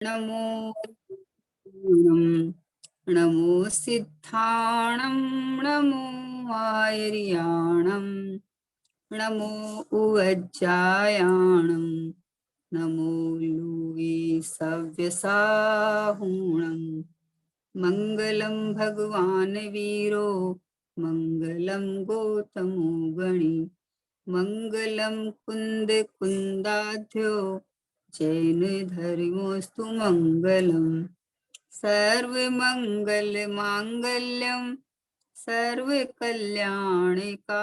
नमो पूर्णं, नमो सिद्धाणं, नमो आयर्याणं, नमो उवज्जायाणं, नमो लूये सव्यसाहुणं। मंगलम भगवान वीरो, मंगलम गौतमो गणी, मंगलम कुंद कुंदाध्यो, जैन धर्मोस्तु मंगलम। सर्व मंगल मांगल्यम, सर्व कल्याणकारिकम,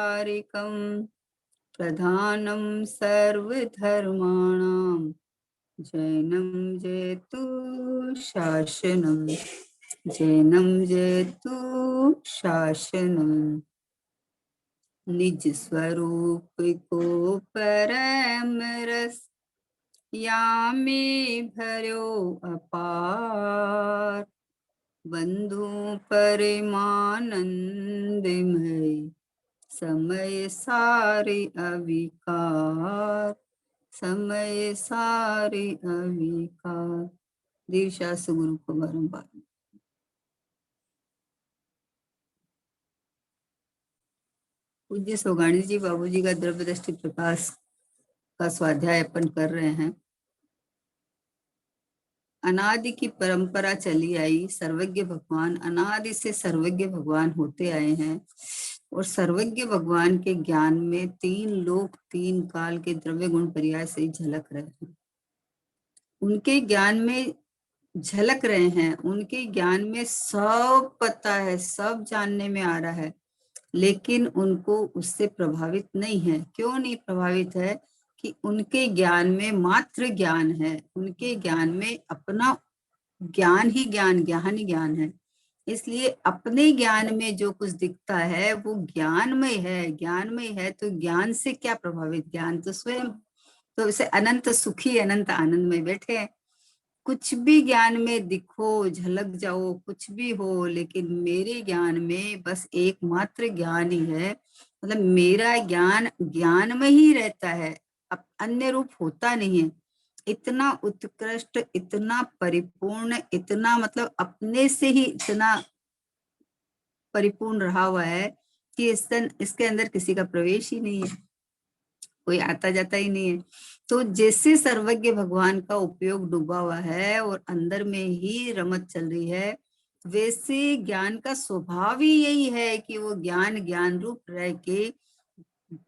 प्रधानम सर्वधर्माणां, जैनम जयतु शासनम, जैनम जयतु शासनम। निज स्वरूप को परम रस, यामे भर्यो अपार, बंधु परमानंदमय, समय सारे अविकार, समय सारे अविकार। दीक्षा गुरु को बारंबार। पूज्य सोगाणी जी बाबू जी का द्रव्य दृष्टि प्रकाश का स्वाध्याय अपन कर रहे हैं। अनादि की परंपरा चली आई, सर्वज्ञ भगवान अनादि से सर्वज्ञ भगवान होते आए हैं, और सर्वज्ञ भगवान के ज्ञान में तीन लोक तीन काल के द्रव्य गुण पर्याय से झलक रहे हैं। उनके ज्ञान में झलक रहे हैं, उनके ज्ञान में सब पता है, सब जानने में आ रहा है, लेकिन उनको उससे प्रभावित नहीं है। क्यों नहीं प्रभावित है? कि उनके ज्ञान में मात्र ज्ञान है, उनके ज्ञान में अपना ज्ञान ही ज्ञान, ज्ञान ही ज्ञान है। इसलिए अपने ज्ञान में जो कुछ दिखता है वो ज्ञानमय है, ज्ञानमय है तो ज्ञान से क्या प्रभावित? ज्ञान तो स्वयं, तो इसे अनंत सुखी अनंत आनंद में बैठे हैं। कुछ भी ज्ञान में दिखो, झलक जाओ, कुछ भी हो, लेकिन मेरे ज्ञान में बस एकमात्र ज्ञान ही है। मतलब मेरा ज्ञान ज्ञान में ही रहता है, अब अन्य रूप होता नहीं है। इतना उत्कृष्ट, इतना परिपूर्ण, इतना मतलब अपने से ही इतना परिपूर्ण रहा हुआ है कि इसके अंदर किसी का प्रवेश ही नहीं है, कोई आता जाता ही नहीं है। तो जैसे सर्वज्ञ भगवान का उपयोग डूबा हुआ है और अंदर में ही रमत चल रही है, वैसे ज्ञान का स्वभाव ही यही है कि वो ज्ञान ज्ञान रूप रह के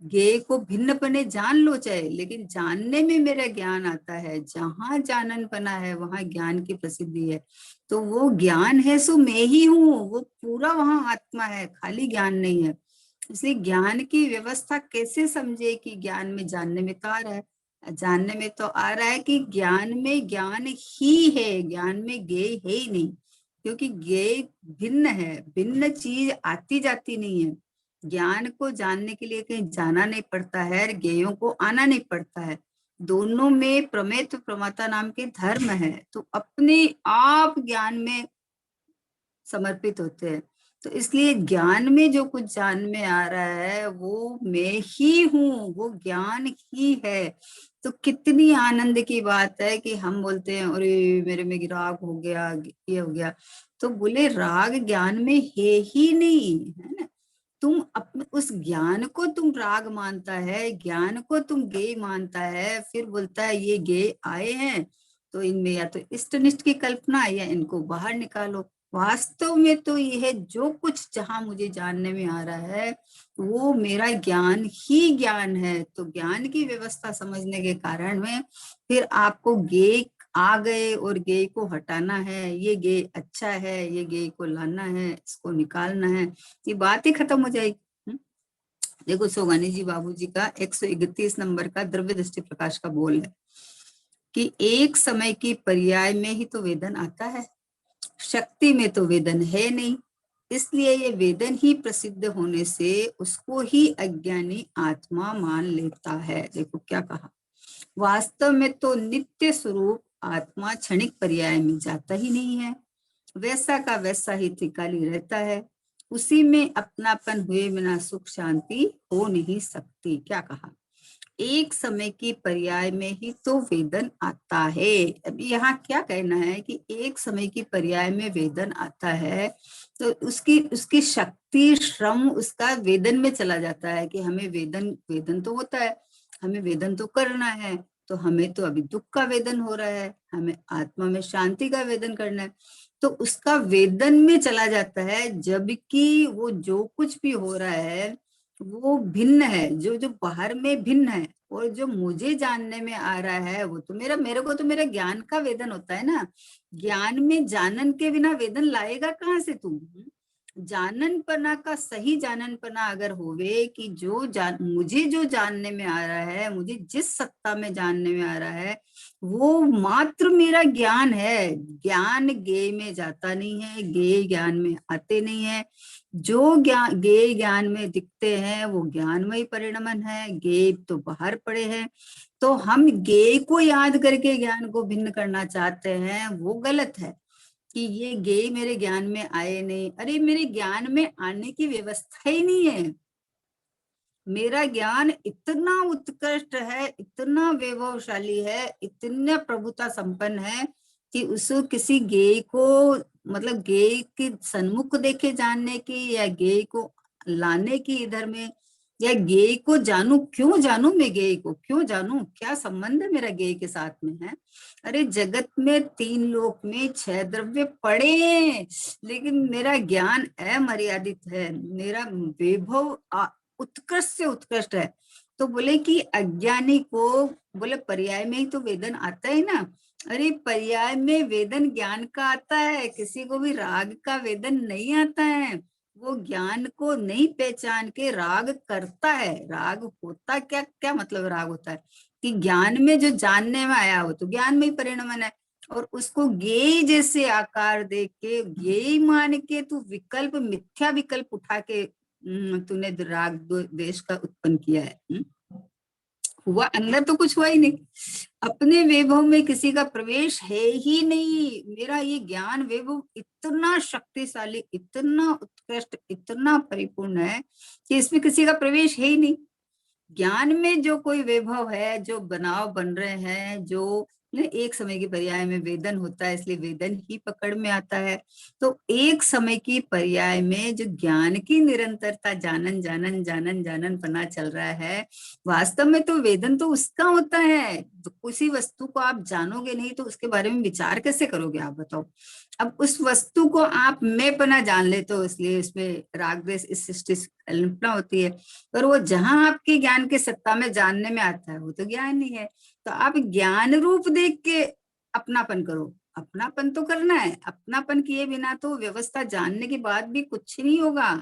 ज्ञेय को भिन्नपने जान लो चाहे, लेकिन जानने में मेरा ज्ञान आता है। जहां जानन पना है वहां ज्ञान की प्रसिद्धि है। तो वो ज्ञान है सो मैं ही हूँ, वो पूरा वहां आत्मा है, खाली ज्ञान नहीं है। इसलिए ज्ञान की व्यवस्था कैसे समझे कि ज्ञान में जानने में तो आ रहा है, जानने में तो आ रहा है कि ज्ञान में ज्ञान ही है, ज्ञान में ज्ञेय है ही नहीं, क्योंकि ज्ञेय भिन्न है, भिन्न चीज आती जाती नहीं है। ज्ञान को जानने के लिए कहीं जाना नहीं पड़ता है, ज्ञेयों को आना नहीं पड़ता है। दोनों में प्रमेय प्रमाता नाम के धर्म है, तो अपने आप ज्ञान में समर्पित होते हैं। तो इसलिए ज्ञान में जो कुछ जान में आ रहा है वो मैं ही हूँ, वो ज्ञान ही है। तो कितनी आनंद की बात है कि हम बोलते हैं अरे मेरे में राग हो गया, ये हो गया। तो बोले राग ज्ञान में है ही नहीं, है ना। तुम अपने उस ज्ञान को तुम राग मानता है, ज्ञान को तुम गेय मानता है, फिर बोलता है ये गेय आए हैं तो इनमें या तो इष्ट निष्ठ की कल्पना या इनको बाहर निकालो। वास्तव में तो यह जो कुछ जहां मुझे जानने में आ रहा है वो मेरा ज्ञान ही ज्ञान है। तो ज्ञान की व्यवस्था समझने के कारण में फिर आपको गेय आ गए और गेय को हटाना है, ये गेय अच्छा है, ये गेय को लाना है, इसको निकालना है, ये बात ही खत्म हो जाएगी। देखो सोगानी जी बाबू जी का 131 नंबर का द्रव्य दृष्टि प्रकाश का बोल है कि एक समय की पर्याय में ही तो वेदन आता है, शक्ति में तो वेदन है नहीं। इसलिए ये वेदन ही प्रसिद्ध होने से उसको ही अज्ञानी आत्मा मान लेता है। देखो क्या कहा, वास्तव में तो नित्य स्वरूप आत्मा क्षणिक पर्याय में जाता ही नहीं है, वैसा का वैसा ही त्रिकाली रहता है। उसी में अपनापन हुए बिना सुख शांति हो नहीं सकती। क्या कहा, एक समय की पर्याय में ही तो वेदन आता है। अभी यहाँ क्या कहना है कि एक समय की पर्याय में वेदन आता है, तो उसकी उसकी शक्ति श्रम उसका वेदन में चला जाता है कि हमें वेदन वेदन तो होता है, हमें वेदन तो करना है, तो हमें तो अभी दुख का वेदन हो रहा है, हमें आत्मा में शांति का वेदन करना है, तो उसका वेदन में चला जाता है। जबकि वो जो कुछ भी हो रहा है वो भिन्न है, जो जो बाहर में भिन्न है, और जो मुझे जानने में आ रहा है वो तो मेरे को तो मेरा ज्ञान का वेदन होता है ना। ज्ञान में जानन के बिना वेदन लाएगा कहाँ से तू? जाननपना का सही जाननपना अगर होवे कि मुझे जो जानने में आ रहा है, मुझे जिस सत्ता में जानने में आ रहा है वो मात्र मेरा ज्ञान है। ज्ञान गे में जाता नहीं है, गे ज्ञान में आते नहीं है। जो ज्ञान गे ज्ञान में दिखते हैं वो ज्ञानमय परिणमन है, गे तो बाहर पड़े हैं। तो हम गे को याद करके ज्ञान को भिन्न करना चाहते हैं, वो गलत है कि ये गे मेरे ज्ञान में आए नहीं। अरे मेरे ज्ञान में आने की व्यवस्था ही नहीं है। मेरा ज्ञान इतना उत्कृष्ट है, इतना वैभवशाली है, इतना प्रभुता संपन्न है कि उसको किसी गे को, मतलब गे के सन्मुख देखे जानने की, या गे को लाने की इधर में, या गे को जानू, क्यों जानू मैं गे को, क्यों जानू, क्या संबंध है मेरा गे के साथ में है? अरे जगत में 3 लोक में 6 द्रव्य पड़े हैं, लेकिन मेरा ज्ञान अमर्यादित है, मेरा वैभव उत्कृष्ट से उत्कृष्ट है। तो बोले कि अज्ञानी को, बोले पर्याय में ही तो वेदन आता है ना। अरे पर्याय में वेदन ज्ञान का आता है, किसी को भी राग का वेदन नहीं आता है। वो ज्ञान को नहीं पहचान के राग करता है। राग होता क्या, क्या मतलब राग होता है कि ज्ञान में जो जानने में आया हो तो ज्ञान में ही परिणमन है, और उसको ज्ञेय जैसे आकार देख के, ज्ञेय मान के तू विकल्प, मिथ्या विकल्प उठा के तूने राग देश का उत्पन्न किया है। हुआ, अंदर तो कुछ हुआ ही नहीं। अपने वैभव में किसी का प्रवेश है ही नहीं। मेरा ये ज्ञान वैभव इतना शक्तिशाली, इतना उत्कृष्ट, इतना परिपूर्ण है कि इसमें किसी का प्रवेश है ही नहीं। ज्ञान में जो कोई वैभव है, जो बनाव बन रहे हैं, जो एक समय की पर्याय में वेदन होता है, इसलिए वेदन ही पकड़ में आता है। तो एक समय की पर्याय में जो ज्ञान की निरंतरता, जानन जानन जानन जानन पना चल रहा है, वास्तव में तो वेदन तो उसका होता है। तो किसी वस्तु को आप जानोगे नहीं तो उसके बारे में विचार कैसे करोगे, आप बताओ। अब उस वस्तु को आप मैं पना जान ले, तो इसलिए इसमें राग द्वेष इस सृष्टि कल्पना होती है। पर वो जहां आपके ज्ञान के सत्ता में जानने में आता है वो तो ज्ञान ही है। तो आप ज्ञान रूप देख के अपनापन करो। अपनापन तो करना है, अपनापन किए बिना तो व्यवस्था जानने के बाद भी कुछ नहीं होगा,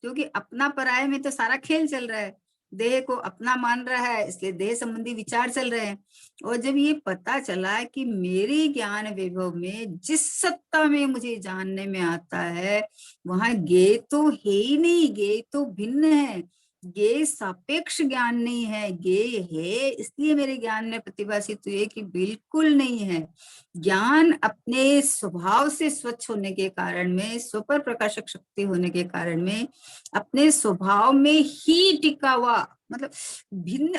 क्योंकि अपना पराये में तो सारा खेल चल रहा है। देह को अपना मान रहा है, इसलिए देह संबंधी विचार चल रहे हैं। और जब ये पता चला कि मेरे ज्ञान वैभव में जिस सत्ता में मुझे जानने में आता है वहां गे तो है ही नहीं, गे तो भिन्न है, गे सापेक्ष ज्ञान नहीं है, गे है, इसलिए मेरे ज्ञान में प्रतिभासित हुए कि बिल्कुल नहीं है। ज्ञान अपने स्वभाव से स्वच्छ होने के कारण में, स्वपर प्रकाशक शक्ति होने के कारण में, अपने स्वभाव में ही टिका हुआ, मतलब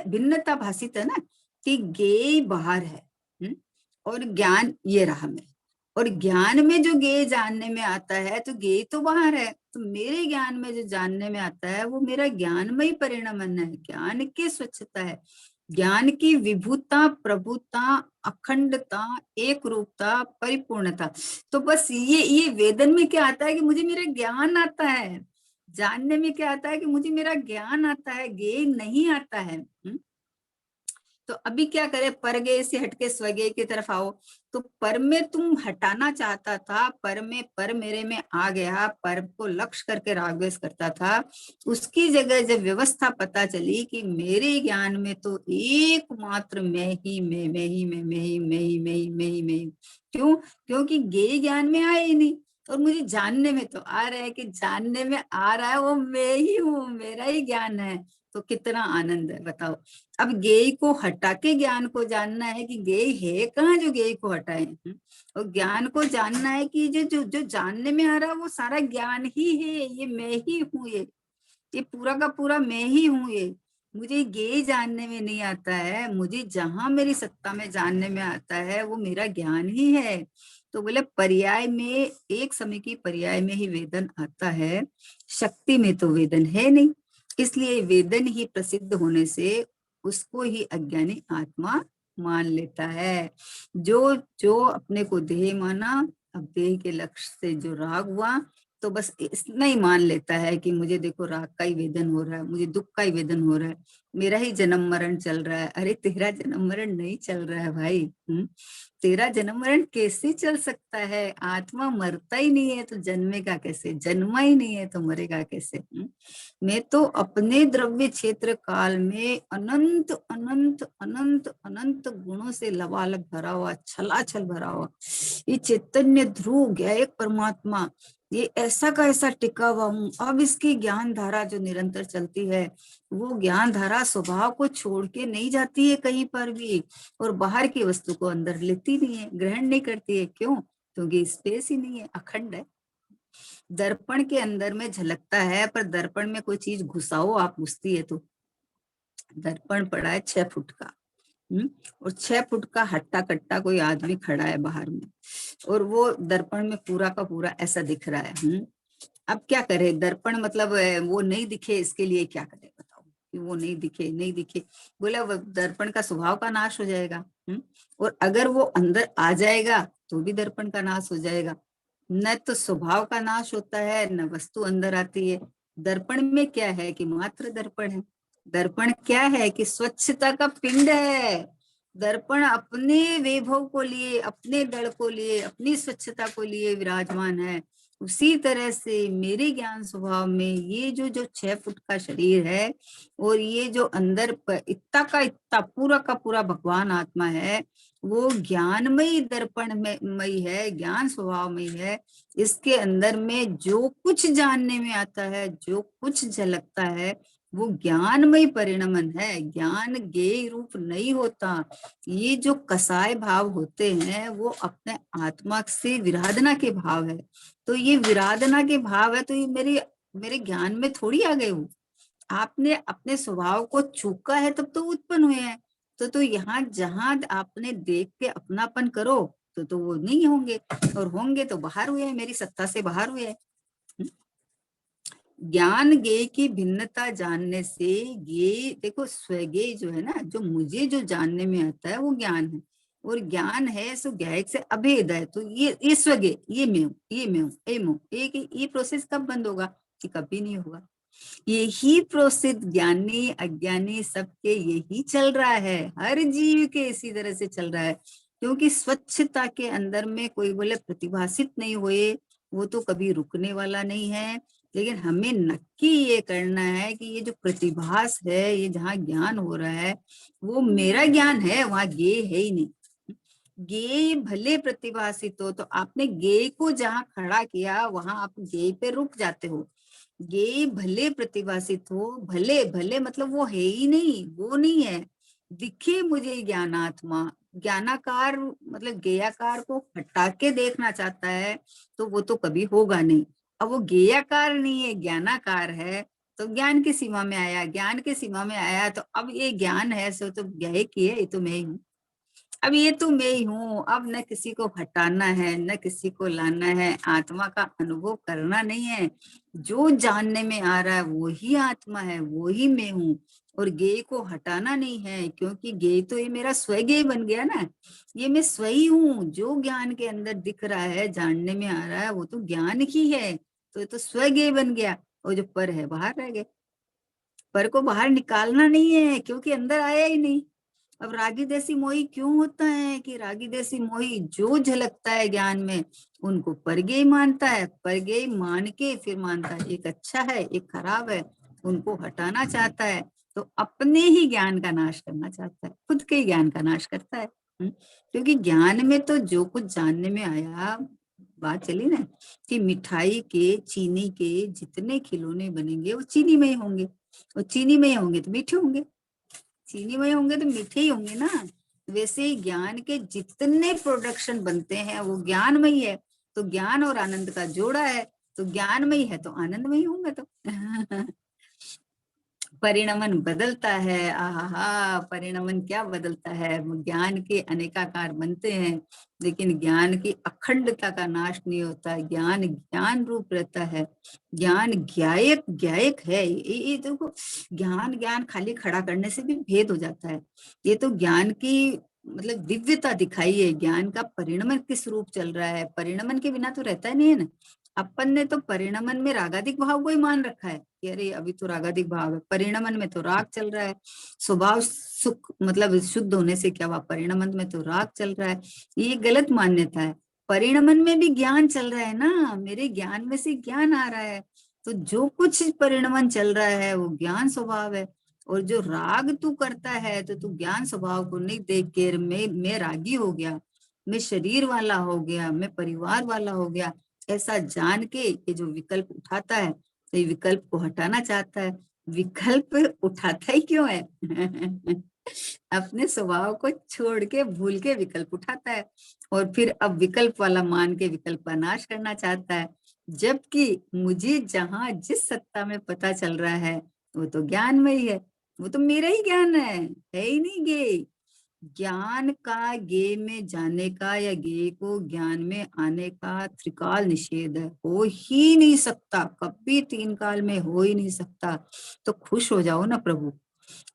भिन्नता भाषित है ना, कि गे बाहर है, और ज्ञान ये रहा में। और ज्ञान में जो गे जानने में आता है तो गे तो बाहर है, तो मेरे ज्ञान में जो जानने में आता है वो मेरा ज्ञानमय परिणमन है, ज्ञान की स्वच्छता है, ज्ञान की विभुता, प्रभुता, अखंडता, एक रूपता, परिपूर्णता। तो बस ये वेदन में क्या आता है कि मुझे मेरा ज्ञान आता है, जानने में क्या आता है कि मुझे मेरा ज्ञान आता है, गे नहीं आता है। तो अभी क्या करे, परगे से हटके स्वगे की तरफ आओ। तो पर में तुम हटाना चाहता था, पर में, पर मेरे में आ गया, पर को लक्ष्य करके रागद्वेष करता था। उसकी जगह जब व्यवस्था पता चली कि मेरे ज्ञान में तो एकमात्र मैं ही, मैं ही, मैं ही, मैं ही, मैं ही, मैं ही, मैं ही। क्यों? क्योंकि गे ज्ञान में आए ही नहीं, और मुझे जानने में तो आ रहा है कि जानने में आ रहा है वो मैं ही हूँ, मेरा ही ज्ञान है। तो कितना आनंद है, बताओ। अब गेय को हटा के ज्ञान को जानना है कि गेय है कहाँ जो गेय को हटाए। और ज्ञान को जानना है कि जो जो जो जानने में आ रहा है वो सारा ज्ञान ही है, ये मैं ही हूँ, ये पूरा का पूरा मैं ही हूँ, ये मुझे ज्ञेय जानने में नहीं आता है, मुझे जहां मेरी सत्ता में जानने में आता है वो मेरा ज्ञान ही है। तो बोले पर्याय में, एक समय की पर्याय में ही वेदन आता है, शक्ति में तो वेदन है नहीं, इसलिए वेदन ही प्रसिद्ध होने से उसको ही अज्ञानी आत्मा मान लेता है। जो जो अपने को देह माना, अब देह के लक्ष्य से जो राग हुआ, तो बस इतना ही मान लेता है कि मुझे देखो राग का ही वेदन हो रहा है, मुझे दुख का ही वेदन हो रहा है, मेरा ही जन्म मरण चल रहा है। अरे तेरा जन्म मरण नहीं चल रहा है भाई। तेरा जन्म मरण कैसे चल सकता है? आत्मा मरता ही नहीं है तो जन्मेगा कैसे? जन्मा ही नहीं है तो मरेगा कैसे? मैं तो अपने द्रव्य क्षेत्र काल में अनंत अनंत अनंत अनंत गुणों से लबालब भरा हुआ, छलाछल भरा हुआ ये चैतन्य ध्रुव गया एक परमात्मा, ये ऐसा का ऐसा टिका हुआ हूँ। अब इसकी ज्ञान धारा जो निरंतर चलती है, वो ज्ञान धारा स्वभाव को छोड़ के नहीं जाती है कहीं पर भी, और बाहर की वस्तु को अंदर लेती नहीं है, ग्रहण नहीं करती है। क्यों? क्योंकि स्पेस ही नहीं है, अखंड है। दर्पण के अंदर में झलकता है, पर दर्पण में कोई चीज घुसाओ आप, घुसती है तो। दर्पण पड़ा है 6 फुट का, और 6 फुट का हट्टा कट्टा कोई आदमी खड़ा है बाहर में, और वो दर्पण में पूरा का पूरा ऐसा दिख रहा है। अब क्या करे? दर्पण मतलब वो नहीं दिखे, इसके लिए क्या करे बताओ? कि वो नहीं दिखे, नहीं दिखे, बोला वो दर्पण का स्वभाव का नाश हो जाएगा। और अगर वो अंदर आ जाएगा तो भी दर्पण का नाश हो जाएगा। न तो स्वभाव का नाश होता है, न वस्तु अंदर आती है। दर्पण में क्या है कि मात्र दर्पण है। दर्पण क्या है कि स्वच्छता का पिंड है। दर्पण अपने वैभव को लिए, अपने दड़ को लिए, अपनी स्वच्छता को लिए विराजमान है। उसी तरह से मेरे ज्ञान स्वभाव में ये जो जो 6 फुट का शरीर है, और ये जो अंदर इतना का इतना पूरा का पूरा भगवान आत्मा है, वो ज्ञानमयी दर्पण में मई है, ज्ञान स्वभाव में है। इसके अंदर में जो कुछ जानने में आता है, जो कुछ झलकता है, वो ज्ञानमय परिणमन है, ज्ञान ज्ञेय रूप नहीं होता। ये जो कसाय भाव होते हैं वो अपने आत्मा से विराधना के भाव है। तो ये विराधना के भाव है, तो ये मेरे मेरे ज्ञान में थोड़ी आ गए हो। आपने अपने स्वभाव को चूका है तब तो उत्पन्न हुए हैं। तो यहाँ जहां आपने देख के अपनापन करो तो वो नहीं होंगे, और होंगे तो बाहर हुए हैं, मेरी सत्ता से बाहर हुए हैं। ज्ञान ज्ञेय की भिन्नता जानने से, ज्ञेय देखो स्वज्ञेय जो है ना, जो मुझे जो जानने में आता है वो ज्ञान है, और ज्ञान है सो ज्ञायक से अभेद है। तो ये स्वज्ञेय, ये मैं हूँ, ये मैं हूँ, ये प्रोसेस कब बंद होगा? कि कभी नहीं होगा। यही प्रोसेस ज्ञानी अज्ञानी सबके यही चल रहा है, हर जीव के इसी तरह से चल रहा है। क्योंकि स्वच्छता के अंदर में कोई बोले प्रतिभासित नहीं हुए, वो तो कभी रुकने वाला नहीं है। लेकिन हमें नक्की ये करना है कि ये जो प्रतिभास है, ये जहाँ ज्ञान हो रहा है वो मेरा ज्ञान है, वहां ज्ञेय है ही नहीं। ज्ञेय भले प्रतिभासित हो, तो आपने ज्ञेय को जहाँ खड़ा किया वहां आप ज्ञेय पे रुक जाते हो। ज्ञेय भले प्रतिभासित हो, भले भले मतलब वो है ही नहीं, वो नहीं है। दिखे मुझे ज्ञानात्मा, ज्ञानाकार मतलब ज्ञेयाकार को हटा के देखना चाहता है तो वो तो कभी होगा नहीं। अब वो ज्ञेयाकार नहीं है, ज्ञानाकार है, तो ज्ञान की सीमा में आया, ज्ञान की सीमा में आया तो अब ये ज्ञान है सो तो ज्ञेय की है, ये तो मैं ही हूँ। अब ये तो मैं ही हूँ, अब न किसी को हटाना है न किसी को लाना है, आत्मा का अनुभव करना नहीं है। जो जानने में आ रहा है वो ही आत्मा है, वो ही मैं हूँ। और ज्ञेय को हटाना नहीं है, क्योंकि ज्ञेय तो ये मेरा स्वज्ञेय बन गया ना। ये मैं स्वयं हूँ, जो ज्ञान के अंदर दिख रहा है, जानने में आ रहा है, वो तो ज्ञान ही है। तो ये तो स्वज्ञेय बन गया, और जो पर है बाहर रह गए। पर को बाहर निकालना नहीं है, क्योंकि अंदर आया ही नहीं। अब रागी देसी मोही क्यों होता है कि रागी देसी मोही जो झलकता है ज्ञान में उनको परगेय मानता है, परगेय मान के फिर मानता है एक अच्छा है एक खराब है, उनको हटाना चाहता है। तो अपने ही ज्ञान का नाश करना चाहता है, खुद के ही ज्ञान का नाश करता है। क्योंकि ज्ञान में तो जो कुछ जानने में आया, बात चली ना कि मिठाई के चीनी के जितने खिलौने बनेंगे वो चीनी में ही होंगे, और चीनी में ही होंगे तो मीठे होंगे, चीनी में होंगे तो मीठे ही होंगे ना। वैसे ही ज्ञान के जितने प्रोडक्शन बनते हैं वो ज्ञान में ही है। तो ज्ञान और आनंद का जोड़ा है, तो ज्ञान में ही है तो आनंद में ही होंगे। तो परिणमन बदलता है। आहा, परिणमन क्या बदलता है, वो ज्ञान के अनेकाकार बनते हैं, लेकिन ज्ञान की अखंडता का नाश नहीं होता। ज्ञान ज्ञान रूप रहता है, ज्ञान ज्ञायक ज्ञायक है। ये देखो, ज्ञान ज्ञान खाली खड़ा करने से भी भेद हो जाता है। ये तो ज्ञान की मतलब दिव्यता दिखाई है। ज्ञान का परिणमन किस रूप चल रहा है, परिणमन के बिना तो रहता ही नहीं है ना। अपन ने तो परिणमन में रागादिक भाव को ही मान रखा है कि अरे अभी तो रागादिक भाव है, परिणमन में तो राग चल रहा है। स्वभाव सुख मतलब शुद्ध होने से क्या हुआ, परिणमन में तो राग चल रहा है। ये गलत मान्यता है। परिणमन में भी ज्ञान चल रहा है ना, मेरे ज्ञान में से ज्ञान आ रहा है। तो जो कुछ परिणमन चल रहा है वो ज्ञान स्वभाव है। और जो राग तू करता है तो तू ज्ञान स्वभाव को नहीं देख के मैं रागी हो गया, मैं शरीर वाला हो गया, मैं परिवार वाला हो गया, ऐसा जान के ये जो विकल्प उठाता है, तो ये विकल्प को हटाना चाहता है। विकल्प उठाता ही क्यों है? अपने स्वभाव को छोड़ के भूल के विकल्प उठाता है, और फिर अब विकल्प वाला मान के विकल्प का नाश करना चाहता है। जबकि मुझे जहां जिस सत्ता में पता चल रहा है वो तो ज्ञान में ही है, वो तो मेरा ही ज्ञान है ही नहीं गे। ज्ञान का गे में जाने का या गे को ज्ञान में आने का त्रिकाल निषेध है, हो ही नहीं सकता, कभी तीन काल में हो ही नहीं सकता। तो खुश हो जाओ ना प्रभु,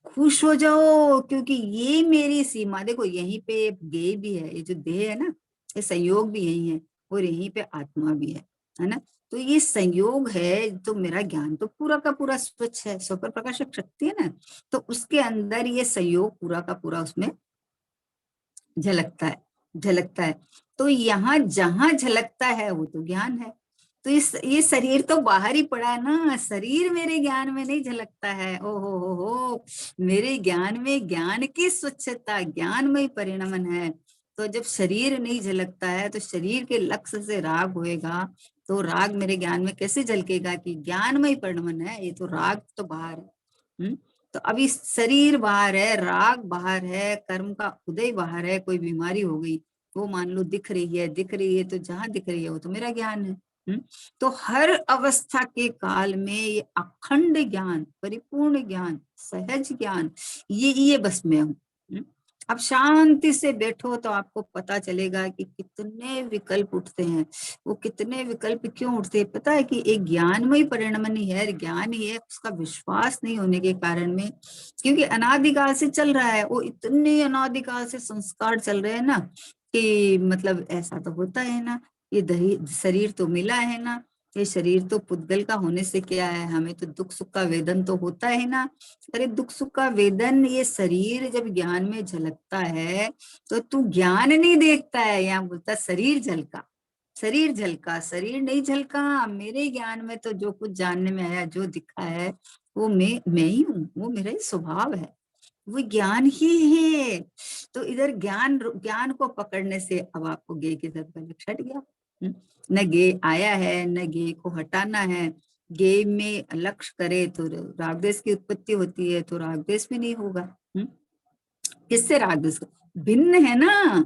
खुश हो जाओ, क्योंकि ये मेरी सीमा देखो, यहीं पे गे भी है, ये जो देह है ना, ये संयोग भी यही है, और यहीं पे आत्मा भी है ना। तो ये संयोग है, तो मेरा ज्ञान तो पूरा का पूरा स्वच्छ है, स्व प्रकाशक शक्ति है ना, तो उसके अंदर ये संयोग पूरा का पूरा उसमें झलकता है, झलकता है। तो यहाँ जहां झलकता है वो तो ज्ञान है। तो इस ये शरीर तो बाहर ही पड़ा है ना, शरीर मेरे ज्ञान में नहीं झलकता है। ओ हो, मेरे ज्ञान में ज्ञान की स्वच्छता, ज्ञान में ही परिणमन है। तो जब शरीर नहीं झलकता है तो शरीर के लक्ष्य से राग होएगा, तो राग मेरे ज्ञान में कैसे झलकेगा कि ज्ञान में ही परिणमन है। ये तो राग तो बाहर है। तो अभी शरीर बाहर है, राग बाहर है, कर्म का उदय बाहर है, कोई बीमारी हो गई वो मान लो दिख रही है, दिख रही है, तो जहां दिख रही है वो तो मेरा ज्ञान है। तो हर अवस्था के काल में ये अखंड ज्ञान, परिपूर्ण ज्ञान, सहज ज्ञान, ये बस में हूँ। अब शांति से बैठो तो आपको पता चलेगा कि कितने विकल्प उठते हैं। वो कितने विकल्प क्यों उठते हैं, पता है कि एक ज्ञानमय परिणमन ही है, ज्ञान ही है, उसका विश्वास नहीं होने के कारण में, क्योंकि अनादिकाल से चल रहा है, वो इतने अनादिकाल से संस्कार चल रहे हैं ना, कि मतलब ऐसा तो होता है ना, ये शरीर तो मिला है ना, ये शरीर तो पुद्गल का होने से क्या है, हमें तो दुख सुख का वेदन तो होता है ना। अरे दुख सुख का वेदन, ये शरीर जब ज्ञान में झलकता है तो तू ज्ञान नहीं देखता है, यहाँ बोलता शरीर झलका, शरीर झलका, शरीर नहीं झलका। मेरे ज्ञान में तो जो कुछ जानने में आया, जो दिखा है, वो मैं ही हूँ, वो मेरा ही स्वभाव है, वो ज्ञान ही है। तो इधर ज्ञान ज्ञान को पकड़ने से अब आपको गे की तरफ का लक्ष्य हट गया। न गे आया है, न गे को हटाना है। गे में लक्ष्य करे तो रागदेश की उत्पत्ति होती है, तो रागदेश भी नहीं होगा। किससे रागदेश, भिन्न है ना,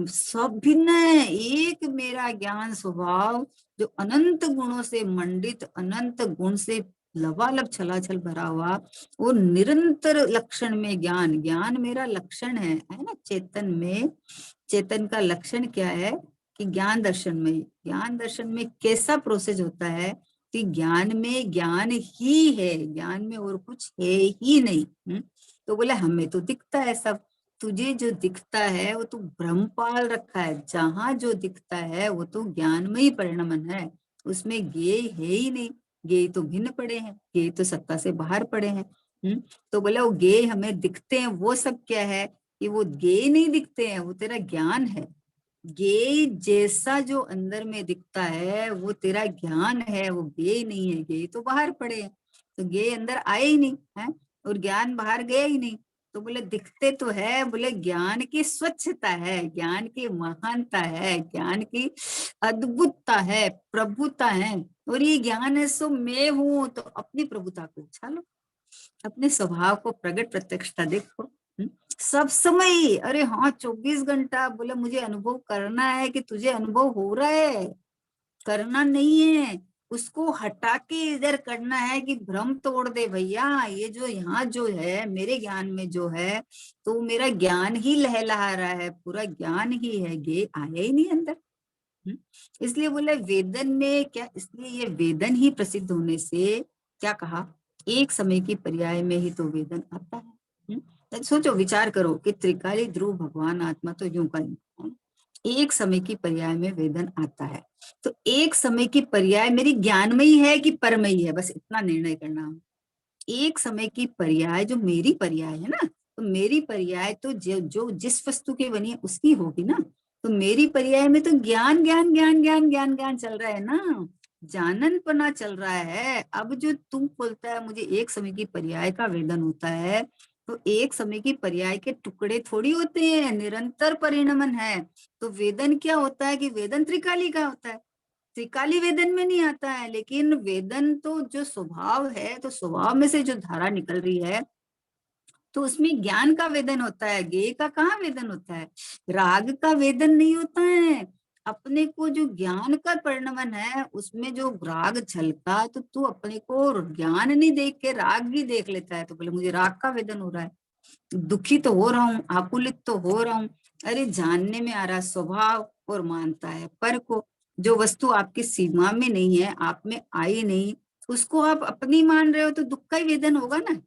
सब भिन्न है। एक मेरा ज्ञान स्वभाव जो अनंत गुणों से मंडित, अनंत गुण से लबालब छलाछल भरा हुआ, वो निरंतर लक्षण में ज्ञान, ज्ञान मेरा लक्षण है ना। चेतन में, चेतन का लक्षण क्या है कि ज्ञान दर्शन में, ज्ञान दर्शन में कैसा प्रोसेस होता है कि ज्ञान में ज्ञान ही है, ज्ञान में और कुछ है ही नहीं। तो बोले हमें तो दिखता है सब, तुझे जो दिखता है वो तो भ्रम पाल रखा है, जहां जो दिखता है वो तो ज्ञानमय परिणमन है, उसमें ज्ञेय है ही नहीं। ज्ञेय तो भिन्न पड़े हैं, ज्ञेय तो सत्ता से बाहर पड़े हैं। तो बोले वो ज्ञेय हमें दिखते हैं, वो सब क्या है कि वो ज्ञेय नहीं दिखते हैं, वो तेरा ज्ञान है। ज्ञेय जैसा जो अंदर में दिखता है वो तेरा ज्ञान है, वो ज्ञेय नहीं है। ज्ञेय तो बाहर पड़े हैं, तो ज्ञेय अंदर आए ही नहीं है, और ज्ञान बाहर गया ही नहीं। तो बोले दिखते तो है, बोले ज्ञान की स्वच्छता है, ज्ञान की महानता है, ज्ञान की अद्भुतता है, प्रभुता है। और ये ज्ञान है सो मैं हूं, तो अपनी प्रभुता को उछालो, अपने स्वभाव को प्रकट प्रत्यक्षता देखो। सब समय, अरे हाँ 24 घंटा, बोले मुझे अनुभव करना है कि तुझे अनुभव हो रहा है, करना नहीं है। उसको हटा के इधर करना है कि भ्रम तोड़ दे भैया, ये जो यहाँ जो है मेरे ज्ञान में जो है, तो मेरा ज्ञान ही लहलहा रहा है, पूरा ज्ञान ही है, ये आया ही नहीं अंदर। इसलिए बोले वेदन में क्या, इसलिए ये वेदन ही प्रसिद्ध होने से क्या कहा, एक समय की पर्याय में ही तो वेदन आता है। तो सोचो, विचार करो कि त्रिकाली ध्रुव भगवान आत्मा तो यूं का एक समय की पर्याय में वेदन आता है, तो एक समय की पर्याय मेरी ज्ञानमयी है कि परमयी है, बस इतना निर्णय करना। एक समय की पर्याय जो मेरी पर्याय है ना, तो मेरी पर्याय तो जो जिस वस्तु की बनी है उसकी होगी ना, तो मेरी पर्याय में तो ज्ञान ज्ञान ज्ञान ज्ञान ज्ञान ज्ञान चल रहा है ना, जाननपना चल रहा है। अब जो तू बोलता है मुझे एक समय की पर्याय का वेदन होता है, तो एक समय की पर्याय के टुकड़े थोड़ी होते हैं, निरंतर परिणमन है। तो वेदन क्या होता है कि वेदन त्रिकाली का होता है, त्रिकाली वेदन में नहीं आता है। लेकिन वेदन तो जो स्वभाव है, तो स्वभाव में से जो धारा निकल रही है, तो उसमें ज्ञान का वेदन होता है, गेय का कहाँ वेदन होता है, राग का वेदन नहीं होता है। अपने को जो ज्ञान का परिणमन है उसमें जो राग झलका, तो तू अपने को ज्ञान नहीं देख के राग भी देख लेता है, तो बोले मुझे राग का वेदन हो रहा है, दुखी तो हो रहा हूँ, आकुलित तो हो रहा हूँ। अरे जानने में आ रहा स्वभाव और मानता है पर को, जो वस्तु आपकी सीमा में नहीं है, आप में आई नहीं, उसको आप अपनी मान रहे हो, तो दुख का ही वेदन होगा ना।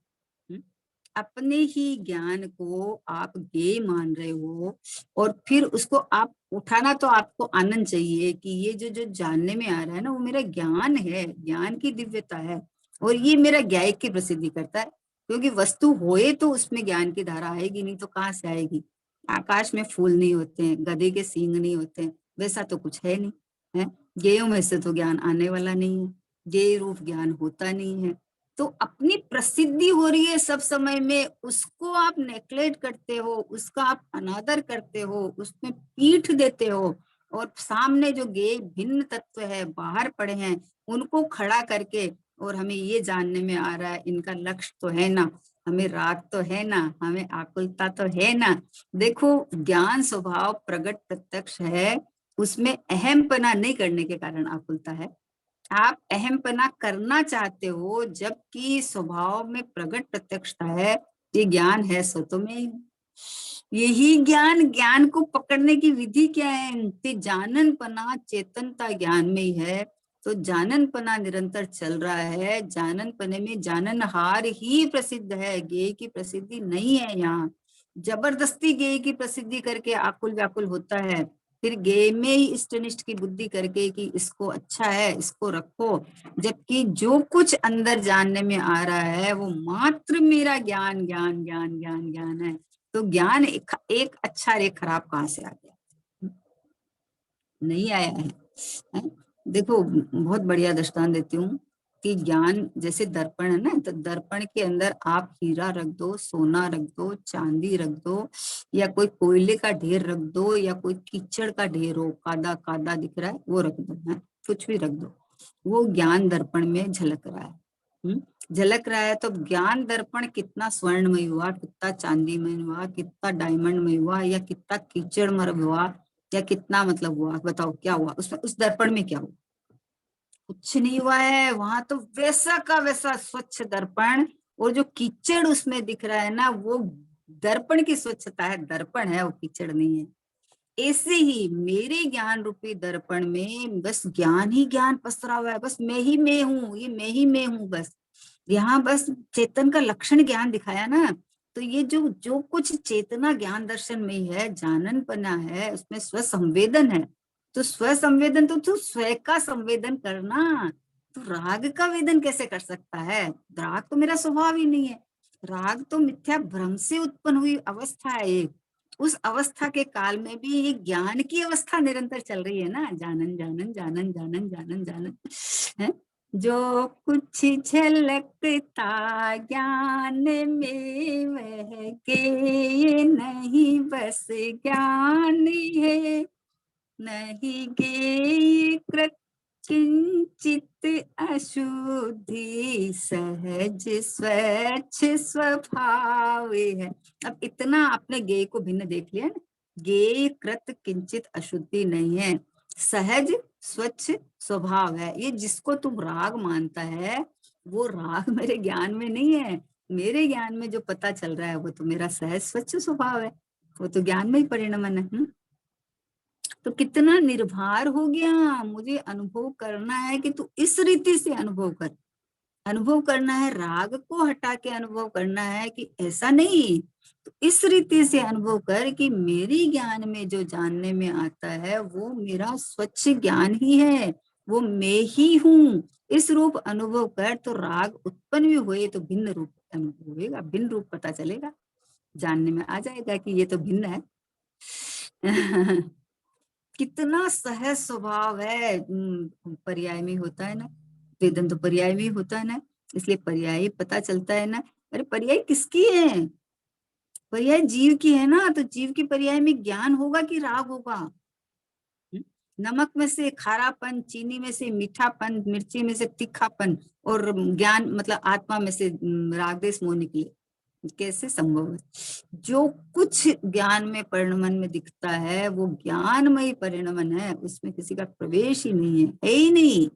अपने ही ज्ञान को आप गे मान रहे हो, और फिर उसको आप उठाना, तो आपको आनंद चाहिए कि ये जो जो जानने में आ रहा है ना, वो मेरा ज्ञान है, ज्ञान की दिव्यता है, और ये मेरा ज्ञायक की प्रसिद्धि करता है। क्योंकि वस्तु होए तो उसमें ज्ञान की धारा आएगी, नहीं तो कहाँ से आएगी। आकाश में फूल नहीं होते हैं, गधे के सींग नहीं होते हैं, वैसा तो कुछ है नहीं है। गेयों में से तो ज्ञान आने वाला नहीं है, गेय रूप ज्ञान होता नहीं है। तो अपनी प्रसिद्धि हो रही है सब समय में, उसको आप नेग्लेक्ट करते हो, उसका आप अनादर करते हो, उसमें पीठ देते हो, और सामने जो गे भिन्न तत्व है बाहर पड़े हैं उनको खड़ा करके, और हमें ये जानने में आ रहा है इनका लक्ष्य तो है ना, हमें राग तो है ना, हमें आकुलता तो है ना। देखो, ज्ञान स्वभाव प्रगट प्रत्यक्ष है, उसमें अहमपना नहीं करने के कारण आकुलता है। आप अहमपना करना चाहते हो, जबकि स्वभाव में प्रगट प्रत्यक्षता है, ये ज्ञान है सो तो में। यही ज्ञान, ज्ञान को पकड़ने की विधि क्या है, ते जाननपना चेतनता ज्ञान में ही है। तो जाननपना निरंतर चल रहा है, जाननपने में जाननहार ही प्रसिद्ध है, गेय की प्रसिद्धि नहीं है। यहाँ जबरदस्ती गेय की प्रसिद्धि करके आकुल व्याकुल होता है, फिर गे में ही इष्ट निष्ठ की बुद्धि करके कि इसको अच्छा है इसको रखो, जबकि जो कुछ अंदर जानने में आ रहा है वो मात्र मेरा ज्ञान ज्ञान ज्ञान ज्ञान ज्ञान है। तो ज्ञान एक अच्छा और एक खराब कहाँ से आ गया, नहीं आया है? देखो, बहुत बढ़िया दृष्टांत देती हूँ कि ज्ञान जैसे दर्पण है ना, तो दर्पण के अंदर आप हीरा रख दो, सोना रख दो, चांदी रख दो, या कोई कोयले का ढेर रख दो, या कोई कीचड़ का ढेर हो, कादा कादा दिख रहा है वो रख दो, है कुछ भी रख दो, वो ज्ञान दर्पण में झलक रहा है। झलक रहा है, तो ज्ञान दर्पण कितना स्वर्णमय हुआ, कितना चांदीमय हुआ, कितना डायमंडमय हुआ, या कितना कीचड़मय हुआ, या कितना मतलब हुआ, बताओ क्या हुआ उसमें, उस दर्पण में क्या हुआ, कुछ नहीं हुआ है। वहां तो वैसा का वैसा स्वच्छ दर्पण, और जो कीचड़ उसमें दिख रहा है ना, वो दर्पण की स्वच्छता है, दर्पण है वो कीचड़ नहीं है। ऐसे ही मेरे ज्ञान रूपी दर्पण में बस ज्ञान ही ज्ञान पसरा हुआ है, बस मैं ही मैं हूँ, ये मैं ही मैं हूँ बस। यहाँ बस चेतन का लक्षण ज्ञान दिखाया ना, तो ये जो जो कुछ चेतना ज्ञान दर्शन में ही है, जाननपना है, उसमें स्व संवेदन है। तो स्व संवेदन तो तू स्व का संवेदन करना, तू राग का वेदन कैसे कर सकता है? राग तो मेरा स्वभाव ही नहीं है, राग तो मिथ्या भ्रम से उत्पन्न हुई अवस्था है एक। उस अवस्था के काल में भी ये ज्ञान की अवस्था निरंतर चल रही है ना, जानन जानन जानन जानन जानन जानन है। जो कुछ झलकता ज्ञान में वह के नहीं बस ज्ञान है, नहीं गे कृत किंचित अशुद्धि सहज स्वच्छ स्वभाव है। अब इतना आपने गे को भिन्न देख लिया ना, गे कृत किंचित अशुद्धि नहीं है, सहज स्वच्छ स्वभाव है। ये जिसको तुम राग मानता है वो राग मेरे ज्ञान में नहीं है। मेरे ज्ञान में जो पता चल रहा है वो तो मेरा सहज स्वच्छ स्वभाव है, वो तो ज्ञान में ही परिणमन है। तो कितना निर्भर हो गया, मुझे अनुभव करना है कि तू इस रीति से अनुभव कर। अनुभव करना है, राग को हटा के अनुभव करना है कि ऐसा नहीं। तो इस रीति से अनुभव कर कि मेरी ज्ञान में जो जानने में आता है वो मेरा स्वच्छ ज्ञान ही है, वो मैं ही हूँ। इस रूप अनुभव कर तो राग उत्पन्न भी हुए तो भिन्न रूप अनुभव होगा, भिन्न रूप पता चलेगा, जानने में आ जाएगा कि ये तो भिन्न है। कितना सहज स्वभाव है। पर्याय में होता है ना, वेदन तो पर्याय में होता है ना, इसलिए पर्याय पता चलता है ना। अरे पर्याय किसकी है? पर्याय जीव की है ना, तो जीव की पर्याय में ज्ञान होगा कि राग होगा? नमक में से खारापन, चीनी में से मीठापन, मिर्ची में से तीखापन, और ज्ञान मतलब आत्मा में से राग देश मोह निकले, कैसे संभव है? जो कुछ ज्ञान में परिणमन में दिखता है वो ज्ञानमय परिणमन है, उसमें किसी का प्रवेश ही नहीं है ही नहीं।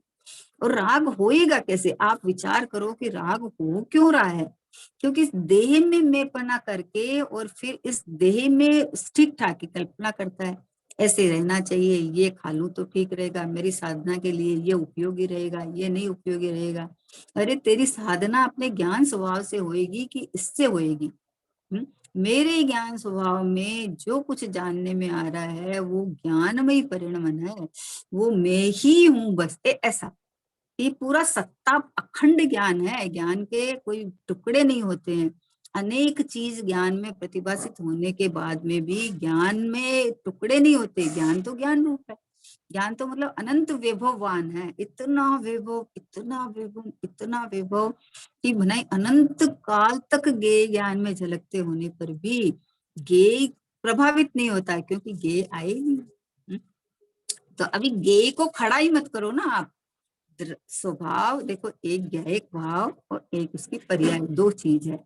और राग होएगा कैसे? आप विचार करो कि राग हो क्यों रहा है? क्योंकि इस देह में मैंपना करके और फिर इस देह में ठीक ठाक की कल्पना करता है, ऐसे रहना चाहिए, ये खा लूं तो ठीक रहेगा, मेरी साधना के लिए ये उपयोगी रहेगा, ये नहीं उपयोगी रहेगा। अरे तेरी साधना अपने ज्ञान स्वभाव से होएगी कि इससे होएगी? मेरे ज्ञान स्वभाव में जो कुछ जानने में आ रहा है वो ज्ञानमय परिणमन है, वो मैं ही हूँ बस। ऐसा ये पूरा सत्ता अखंड ज्ञान है, ज्ञान के कोई टुकड़े नहीं होते हैं। अनेक चीज ज्ञान में प्रतिभासित होने के बाद में भी ज्ञान में टुकड़े नहीं होते, ज्ञान तो ज्ञान रूप है। ज्ञान तो मतलब अनंत वैभववान है, इतना वैभव, इतना वैभव, इतना वैभव कि भनाई अनंत काल तक ज्ञेय ज्ञान में झलकते होने पर भी ज्ञेय प्रभावित नहीं होता है, क्योंकि ज्ञेय आए ही नहीं। तो अभी ज्ञेय को खड़ा ही मत करो ना आप। स्वभाव देखो, एक ज्ञेयक भाव और एक उसकी पर्याय, दो चीज है।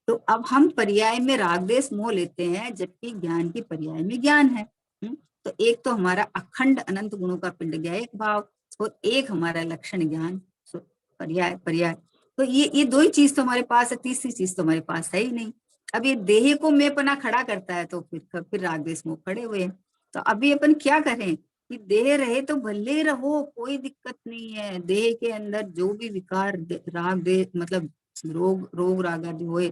तो अब हम पर्याय में राग देश मोह लेते हैं, जबकि ज्ञान की पर्याय में ज्ञान है। तो एक तो हमारा अखंड अनंत गुणों का पिंड ज्ञेयक भाव, और एक हमारा लक्षण ज्ञान पर्याय पर्याय। तो ये दो ही चीज तो हमारे पास है, तीसरी चीज तो हमारे पास है ही नहीं। अब ये देह को मैं पना खड़ा करता है तो फिर राग देश मोह खड़े हुए हैं। तो अभी अपन क्या करें कि देह रहे तो भले रहो, कोई दिक्कत नहीं है। देह के अंदर जो भी विकार राग दे मतलब रोग राग आदि होए,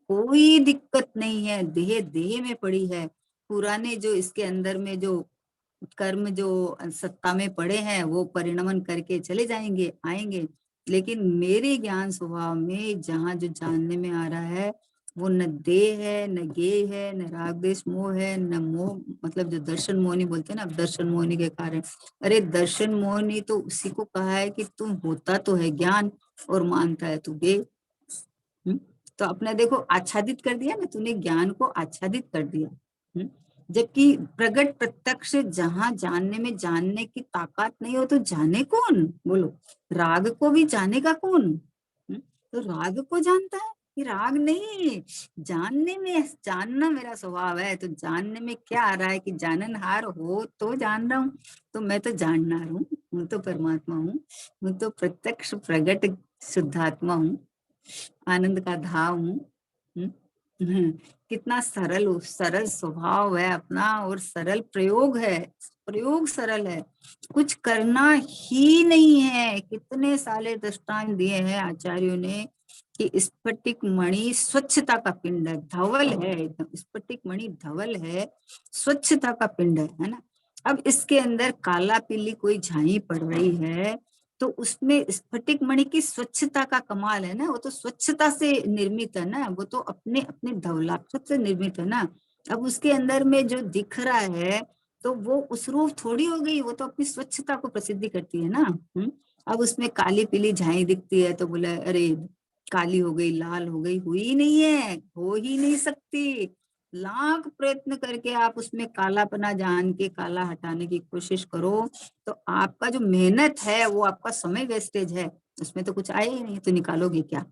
कोई दिक्कत नहीं है। देह देह में पड़ी है, पुराने जो इसके अंदर में जो कर्म जो सत्ता में पड़े हैं वो परिणमन करके चले जाएंगे आएंगे। लेकिन मेरे ज्ञान स्वभाव में जहाँ जो जानने में आ रहा है वो न देह है, न गेय है, न राग देश मोह है, न मोह मतलब जो दर्शन मोहनी बोलते हैं ना, अब दर्शन मोहनी के कारण। अरे दर्शन मोहनी तो उसी को कहा है कि तुम होता तो है ज्ञान और मानता है तू गेय। तो अपने देखो आच्छादित कर दिया ना, तूने ज्ञान को आच्छादित कर दिया। जबकि प्रगट प्रत्यक्ष जहां जानने में जानने की ताकत नहीं हो तो जाने कौन? बोलो, राग को भी जानेगा कौन? तो राग को जानता है कि राग नहीं, जानने में जानना मेरा स्वभाव है। तो जानने में क्या आ रहा है कि जाननहार हो तो जान रहा हूँ, तो मैं तो जाननार हूँ, मैं तो परमात्मा हूँ, मैं तो प्रत्यक्ष प्रगट शुद्धात्मा हूँ, आनंद का धाम हूँ। कितना सरल सरल स्वभाव है अपना, और सरल प्रयोग है, प्रयोग सरल है, कुछ करना ही नहीं है। कितने साले दृष्टांत दिए हैं आचार्यों ने कि स्फटिक मणि स्वच्छता का पिंड है, धवल है एकदम, स्फटिक मणि धवल है, स्वच्छता का पिंड है ना। अब इसके अंदर काला पीली कोई झाई पड़ रही है तो उसमें स्फटिक मणि की स्वच्छता का कमाल है ना, वो तो स्वच्छता से निर्मित है ना, वो तो अपने अपने धवलापन से निर्मित है ना। अब उसके अंदर में जो दिख रहा है तो वो उस रूप थोड़ी हो गई, वो तो अपनी स्वच्छता को प्रसिद्धि करती है ना। अब उसमें काली पीली झाई दिखती है तो बोले अरे काली हो गई, लाल हो गई, हुई नहीं है, हो ही नहीं सकती। लाख प्रयत्न करके आप उसमें कालापना जान के काला हटाने की कोशिश करो तो आपका जो मेहनत है वो आपका समय वेस्टेज है, उसमें तो कुछ आया ही नहीं, तो निकालोगे क्या?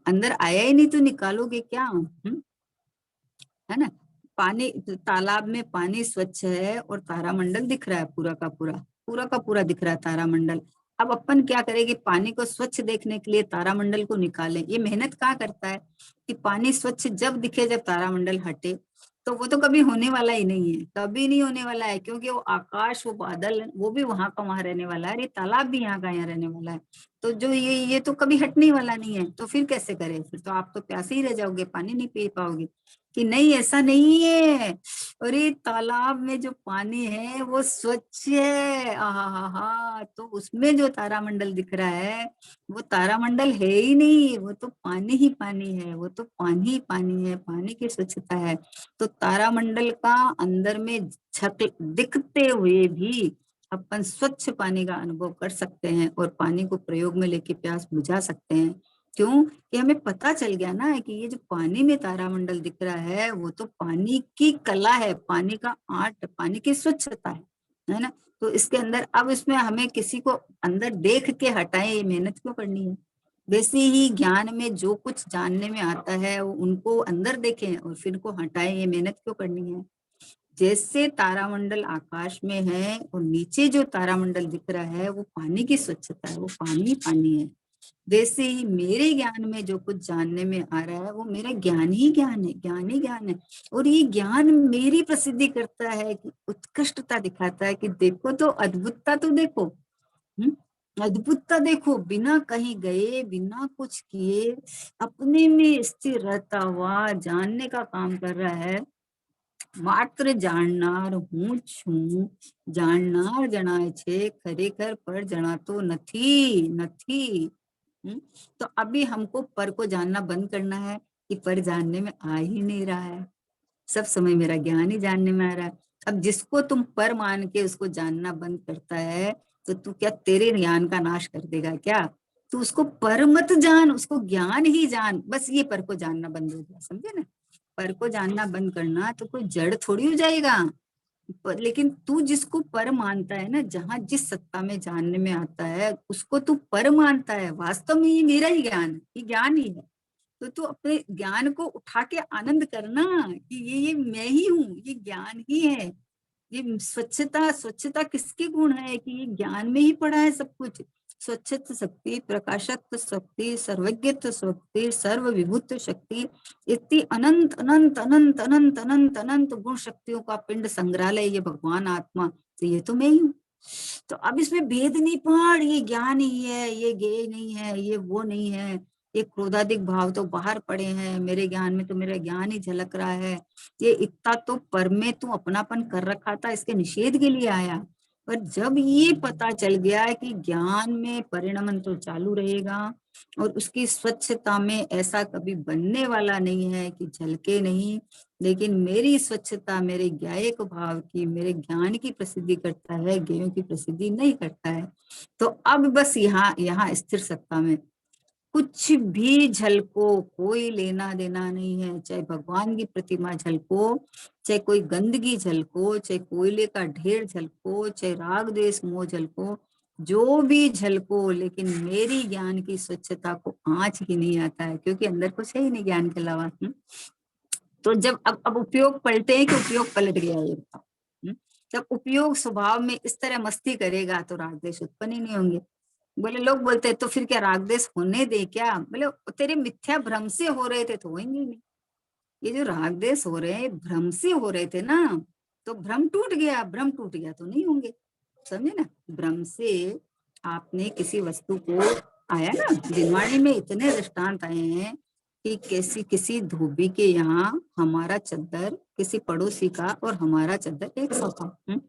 अंदर आया ही नहीं तो निकालोगे क्या? है ना। पानी तालाब में पानी स्वच्छ है और तारामंडल दिख रहा है पूरा का पूरा, पूरा का पूरा दिख रहा है तारामंडल। अब अपन क्या करेंगे, पानी को स्वच्छ देखने के लिए तारामंडल को निकालें। ये मेहनत कहाँ करता है कि पानी स्वच्छ जब दिखे, जब तारामंडल हटे। तो वो तो कभी होने वाला ही नहीं है, कभी नहीं होने वाला है, क्योंकि वो आकाश, वो बादल, वो भी वहां का वहां रहने वाला है, ये तालाब भी यहाँ का यहाँ रहने वाला है। तो जो ये तो कभी हटने वाला नहीं है। तो फिर कैसे करें, फिर तो आप तो प्यासे ही रह जाओगे, पानी नहीं पी पाओगे। कि नहीं, ऐसा नहीं है, अरे तालाब में जो पानी है वो स्वच्छ है, आहा, तो उसमें जो तारामंडल दिख रहा है वो तारामंडल है ही नहीं, वो तो पानी ही पानी है, वो तो पानी ही पानी है, पानी की स्वच्छता है। तो तारामंडल का अंदर में छक दिखते हुए भी अपन स्वच्छ पानी का अनुभव कर सकते हैं और पानी को प्रयोग में लेके प्यास बुझा सकते हैं। क्यों? कि हमें पता चल गया ना कि ये जो पानी में तारामंडल दिख रहा है वो तो पानी की कला है, पानी का आर्ट, पानी की स्वच्छता है ना। तो इसके अंदर अब इसमें हमें किसी को अंदर देख के हटाएं, ये मेहनत क्यों करनी है? वैसे ही ज्ञान में जो कुछ जानने में आता है वो उनको अंदर देखें और फिर को हटाएं, ये मेहनत क्यों करनी है? जैसे तारामंडल आकाश में है और नीचे जो तारामंडल दिख रहा है वो पानी की स्वच्छता है, वो पानी ही पानी है। वैसे ही मेरे ज्ञान में जो कुछ जानने में आ रहा है वो मेरा ज्ञान ही ज्ञान है, ज्ञान ही ज्ञान है। और ये ज्ञान मेरी प्रसिद्धि करता है, कि उत्कृष्टता दिखाता है कि देखो तो अद्भुतता तो देखो, अद्भुतता देखो, बिना कहीं गए, बिना कुछ किए, अपने में स्थिर रहता हुआ जानने का काम कर रहा है। માત્ર જાણનાર હું છું, જાણનાર જણાય છે, ખરેખર પર જણાતો નથી, નથી। तो अभी हमको पर को जानना बंद करना है, कि पर जानने में आ ही नहीं रहा है, सब समय मेरा ज्ञान ही जानने में आ रहा है। अब जिसको तुम पर मान के उसको जानना बंद करता है, तो तू क्या तेरे ज्ञान का नाश कर देगा क्या? तू उसको पर मत जान, उसको ज्ञान ही जान, बस ये पर को जानना बंद हो गया, समझे ना? पर को जानना बंद करना तो कोई जड़ थोड़ी हो जाएगा। लेकिन तू जिसको पर मानता है ना, जहां जिस सत्ता में जानने में आता है उसको तू पर मानता है, वास्तव में ये मेरा ही ज्ञान है, ये ज्ञान ही है। तो तू अपने ज्ञान को उठा के आनंद करना, कि ये मैं ही हूँ, ये ज्ञान ही है। ये स्वच्छता, स्वच्छता किसके गुण है? कि ये ज्ञान में ही पड़ा है सब कुछ। स्वच्छत शक्ति, प्रकाशत्व शक्ति, सर्वज्ञत्व शक्ति, सर्व विभूत शक्ति, इतनी अनंत अनंत अनंत अनंत अनंत अनंत गुण शक्तियों का पिंड संग्रहालय ये भगवान आत्मा, तो ये तो मैं ही हूँ। तो अब इसमें भेद नहीं पड़, ये ज्ञान ही है, ये ज्ञेय नहीं है, ये वो नहीं है, ये क्रोधाधिक भाव तो बाहर पड़े हैं, मेरे ज्ञान में तो मेरा ज्ञान ही झलक रहा है। ये इतना तो पर में तू अपनापन कर रखा था, इसके निषेध के लिए आया। पर जब ये पता चल गया कि ज्ञान में परिणमन तो चालू रहेगा और उसकी स्वच्छता में ऐसा कभी बनने वाला नहीं है कि झलके नहीं, लेकिन मेरी स्वच्छता मेरे ज्ञायक भाव की, मेरे ज्ञान की प्रसिद्धि करता है, ज्ञेयों की प्रसिद्धि नहीं करता है। तो अब बस यहाँ यहाँ स्थिर सत्ता में कुछ भी झलको, कोई लेना देना नहीं है। चाहे भगवान की प्रतिमा झलको, चाहे कोई गंदगी झलको, चाहे कोयले का ढेर झलको, चाहे राग द्वेष मोह झलको, जो भी झलको, लेकिन मेरी ज्ञान की स्वच्छता को आंच ही नहीं आता है, क्योंकि अंदर कुछ है ही नहीं ज्ञान के अलावा। तो जब अब उपयोग पलटे हैं कि उपयोग पलट गया है, ये बताओ। जब उपयोग स्वभाव में इस तरह मस्ती करेगा तो राग द्वेष उत्पन्न ही नहीं होंगे। बोले, लोग बोलते हैं तो फिर क्या राग द्वेष होने दे क्या? बोले, तेरे मिथ्या भ्रम से हो रहे थे तो होंगे ही नहीं। ये जो राग द्वेष हो रहे हैं, भ्रम से हो रहे थे ना, तो भ्रम टूट गया, भ्रम टूट गया तो नहीं होंगे, समझे ना? भ्रम से आपने किसी वस्तु को, आया ना दिनवाणी में इतने दृष्टांत आए हैं कि किसी धोबी के यहाँ हमारा चद्दर किसी पड़ोसी का और हमारा चद्दर एक सा था।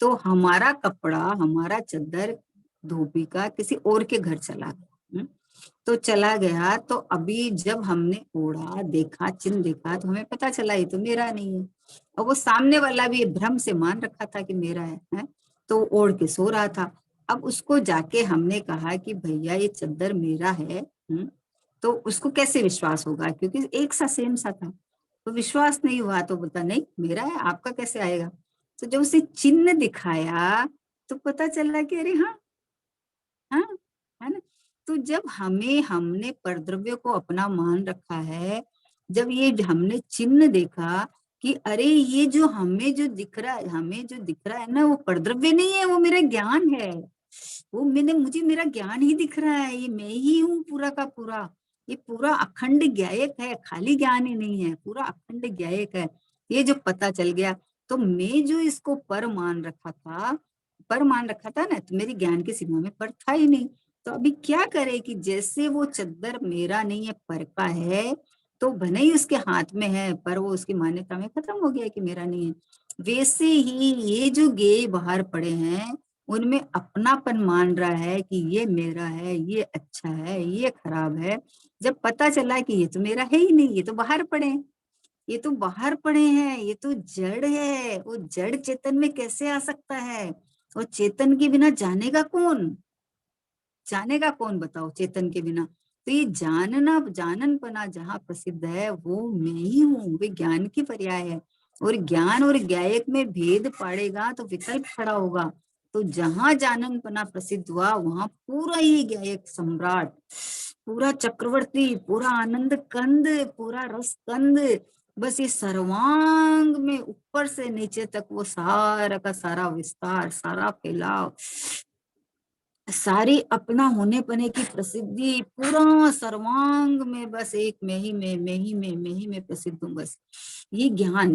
तो हमारा कपड़ा, हमारा चद्दर धोबी का किसी और के घर चला गया। तो चला गया, तो अभी जब हमने ओढ़ा, देखा, चिन्ह देखा, तो हमें पता चला ये तो मेरा नहीं है। और वो सामने वाला भी भ्रम से मान रखा था कि मेरा है? तो ओढ़ के सो रहा था। अब उसको जाके हमने कहा कि भैया ये चद्दर मेरा है, तो उसको कैसे विश्वास होगा? क्योंकि एक सा सेम सा था, तो विश्वास नहीं हुआ। तो बोलता नहीं मेरा है, आपका कैसे आएगा? तो जब उसे चिन्ह दिखाया तो पता चला कि अरे हाँ, हाँ, है ना? तो जब हमने परद्रव्य को अपना मान रखा है, जब ये हमने चिन्ह देखा कि अरे ये जो हमें जो दिख रहा है ना, वो परद्रव्य नहीं है, वो मेरा ज्ञान है। वो मुझे मेरा ज्ञान ही दिख रहा है, ये मैं ही हूँ पूरा का पूरा। ये पूरा अखंड ज्ञायक है, खाली ज्ञान ही नहीं है, पूरा अखंड ज्ञायक है। ये जो पता चल गया, तो मैं जो इसको पर मान रखा था ना, तो मेरी ज्ञान की सीमा में पर था ही नहीं। तो अभी क्या करे कि जैसे वो चद्दर मेरा नहीं है, पर का है, तो भले ही उसके हाथ में है, पर वो उसकी मान्यता में खत्म हो गया कि मेरा नहीं है। वैसे ही ये जो गेय बाहर पड़े हैं, उनमें अपनापन मान रहा है कि ये मेरा है, ये अच्छा है, ये खराब है। जब पता चला कि ये तो मेरा है ही नहीं, ये तो बाहर पड़े हैं, ये तो बाहर पड़े हैं, ये तो जड़ है, वो जड़ चेतन में कैसे आ सकता है? और चेतन के बिना जानेगा कौन? जानेगा कौन बताओ चेतन के बिना? तो ये जाननपना जहाँ प्रसिद्ध है, वो मैं ही हूँ, वे ज्ञान की पर्याय है। और ज्ञान और ज्ञायक में भेद पड़ेगा तो विकल्प खड़ा होगा। तो जहाँ जाननपना प्रसिद्ध हुआ, वहां पूरा ही ज्ञायक सम्राट, पूरा चक्रवर्ती, पूरा आनंद कंद, पूरा रस कंद, बस ये सर्वांग में ऊपर से नीचे तक वो सारा का सारा विस्तार, सारा फैलाव, सारी अपना होने पने की प्रसिद्धि, पूरा सर्वांग में बस एक मैं ही में प्रसिद्ध हूँ बस। ये ज्ञान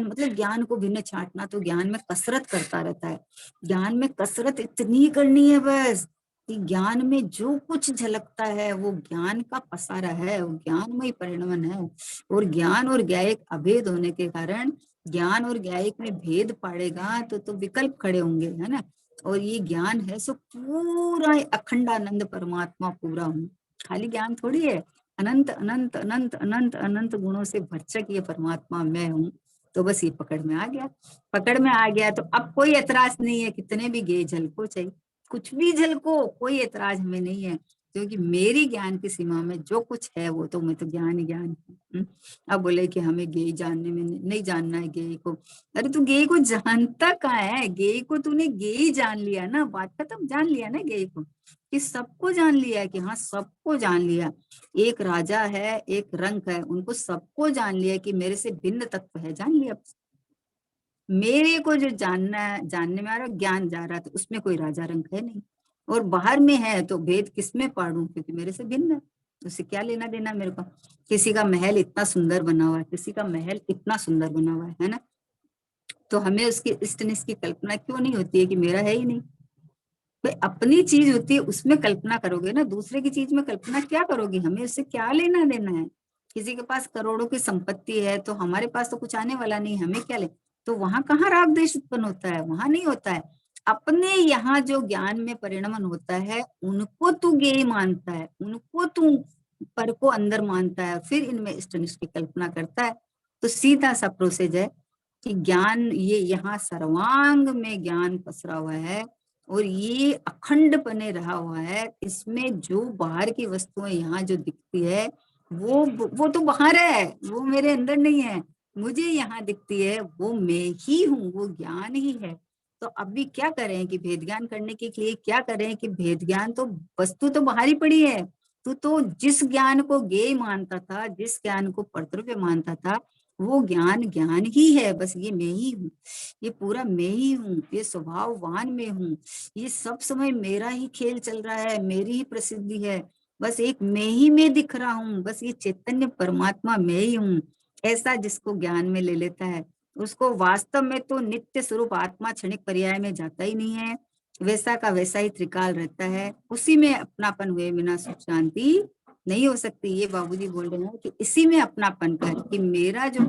मतलब ज्ञान को भिन्न छांटना, तो ज्ञान में कसरत करता रहता है। ज्ञान में कसरत इतनी करनी है बस कि ज्ञान में जो कुछ झलकता है वो ज्ञान का पसारा है, वो ज्ञानमय परिणमन है। और ज्ञान और ज्ञायक अभेद होने के कारण, ज्ञान और ज्ञायक में भेद पड़ेगा तो विकल्प खड़े होंगे, है ना। और ये ज्ञान है सो पूरा अखंडानंद परमात्मा पूरा हूँ, खाली ज्ञान थोड़ी है। अनंत अनंत अनंत अनंत अनंत गुणों से भरचक ये परमात्मा मैं हूँ। तो बस ये पकड़ में आ गया, पकड़ में आ गया। तो अब कोई एतराज नहीं है, कितने भी गे झलको चाहिए, कुछ भी झलको, कोई एतराज हमें नहीं है, क्योंकि मेरी ज्ञान की सीमा में जो कुछ है वो तो मैं तो ज्ञान ही ज्ञान हूँ। अब बोले कि हमें गे जानने में नहीं जानना है गे को। अरे तू गे को जानता कहाँ है? गे को तूने गे ही जान लिया ना, बात खत्म, जान लिया ना गे को, कि सबको जान लिया, कि हाँ सबको जान लिया। एक राजा है, एक रंक है, उनको सबको जान लिया कि मेरे से भिन्न तत्व है, जान लिया। मेरे को जो जानना है, जानने में आ रहा ज्ञान जा रहा, तो उसमें कोई राजा रंक है नहीं। और बाहर में है तो भेद किसमें पाड़ू, क्योंकि मेरे से भिन्न है, उससे क्या लेना देना मेरे को। किसी का महल इतना सुंदर बना हुआ है, किसी का महल इतना सुंदर बना हुआ है ना, तो हमें उसकी इष्टनिष्ट की कल्पना क्यों नहीं होती है कि मेरा है ही नहीं। भाई अपनी चीज होती है, उसमें कल्पना करोगे ना, दूसरे की चीज में कल्पना क्या करोगी? हमें उससे क्या लेना देना है? किसी के पास करोड़ों की संपत्ति है, तो हमारे पास तो कुछ आने वाला नहीं, हमें क्या ले। तो वहां कहाँ राग द्वेष उत्पन्न होता है? वहां नहीं होता है। अपने यहाँ जो ज्ञान में परिणमन होता है, उनको तू ज्ञेय मानता है, उनको तू पर को अंदर मानता है, फिर इनमें इष्टनिष्ट की कल्पना करता है। तो सीधा सा प्रोसेस है कि ज्ञान, ये यहाँ सर्वांग में ज्ञान पसरा हुआ है, और ये अखंड बने रहा हुआ है। इसमें जो बाहर की वस्तुएं यहाँ जो दिखती है, वो तो बाहर है, वो मेरे अंदर नहीं है। मुझे यहाँ दिखती है, वो मैं ही हूँ, वो ज्ञान ही है। तो अभी क्या करें कि भेद ज्ञान करने के लिए क्या करें कि भेद ज्ञान, तो वस्तु तो बाहर ही पड़ी है। तू तो जिस ज्ञान को ज्ञेय मानता था, जिस ज्ञान को कर्तव्य मानता था, वो ज्ञान ज्ञान ही है, बस ये मैं ही हूँ, ये पूरा मैं ही हूँ, ये स्वभाववान में हूँ, ये सब समय मेरा ही खेल चल रहा है, मेरी ही प्रसिद्धि है, बस एक मैं ही में दिख रहा हूँ, बस ये चैतन्य परमात्मा मैं ही हूँ। ऐसा जिसको ज्ञान में ले लेता है, उसको वास्तव में तो नित्य स्वरूप आत्मा क्षणिक पर्याय में जाता ही नहीं है, वैसा का वैसा ही त्रिकाल रहता है, उसी में अपनापन हुए बिना सुख शांति नहीं हो सकती। ये बाबूजी बोल रहे हैं कि इसी में अपनापन कर, कि मेरा जो